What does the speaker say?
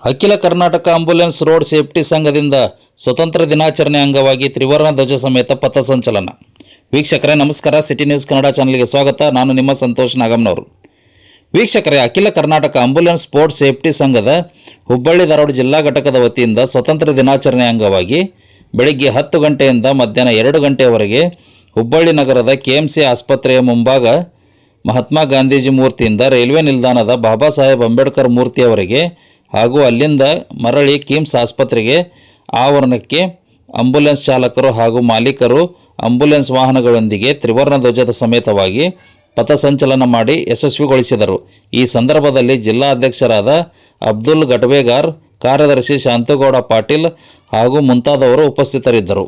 ಅಖಿಲ Karnataka ambulance road safety ಸಂಘದಿಂದ ಸ್ವತಂತ್ರ ದಿನಾಚರಣೆ ಅಂಗವಾಗಿ ತ್ರಿವರ್ಣ ಧ್ವಜ ಸಮೇತ ಪಥಸಂಚಲನ. ವೀಕ್ಷಕರೇ ನಮಸ್ಕಾರ, ಸಿಟಿ ನ್ಯೂಸ್ ಕನ್ನಡ ಚಾನಲ್ಗೆ ಸ್ವಾಗತ. ನಾನು ನಿಮ್ಮ ಸಂತೋಷ್ ನಾಗಮ್ನವರು. ವೀಕ್ಷಕರೇ, ಅಖಿಲ ಕರ್ನಾಟಕ ಆಂಬ್ಯುಲೆನ್ಸ್ ಸ್ಪೋರ್ಟ್ ಸೇಫ್ಟಿ ಸಂಘದ ಹುಬ್ಬಳ್ಳಿ ಧಾರವಾಡ ಜಿಲ್ಲಾ ಘಟಕದ ವತಿಯಿಂದ ಸ್ವತಂತ್ರ ದಿನಾಚರಣೆ ಅಂಗವಾಗಿ ಬೆಳಗ್ಗೆ 10 ಗಂಟೆಯಿಂದ ಮಧ್ಯಾಹ್ನ 2 ಗಂಟೆಯವರೆಗೆ ಹುಬ್ಬಳ್ಳಿ ನಗರದ ಕೆಎಂಸಿ ಆಸ್ಪತ್ರೆಯ ಮುಂಭಾಗ ಮಹಾತ್ಮ ಗಾಂಧೀಜಿ ಮೂರ್ತಿಯಿಂದ ರೈಲ್ವೆ ನಿಲ್ದಾಣದ ಬಾಬಾ ಸಾಹೇಬ್ ಅಂಬೇಡ್ಕರ್ ಮೂರ್ತಿಯವರೆಗೆ ಹಾಗೂ ಅಲ್ಲಿಂದ ಮರಳಿ ಕಿಮ್ಸ್ ಆಸ್ಪತ್ರೆಗೆ ಆವರಣಕ್ಕೆ ಆಂಬ್ಯುಲೆನ್ಸ್ ಚಾಲಕರು ಹಾಗೂ ಮಾಲೀಕರು ಆಂಬ್ಯುಲೆನ್ಸ್ ವಾಹನಗಳೊಂದಿಗೆ ತ್ರಿವರ್ಣ ಧ್ವಜದ ಸಮೇತವಾಗಿ ಪಥಸಂಚಲನ ಮಾಡಿ ಯಶಸ್ವಿಗೊಳಿಸಿದರು. ಈ ಸಂದರ್ಭದಲ್ಲಿ ಜಿಲ್ಲಾ ಅಧ್ಯಕ್ಷರಾದ ಅಬ್ದುಲ್ ಗಟ್ಬೇಗಾರ್, ಕಾರ್ಯದರ್ಶಿ ಶಾಂತಗೌಡ ಪಾಟೀಲ್ ಹಾಗೂ ಮುಂತಾದವರು ಉಪಸ್ಥಿತರಿದ್ದರು.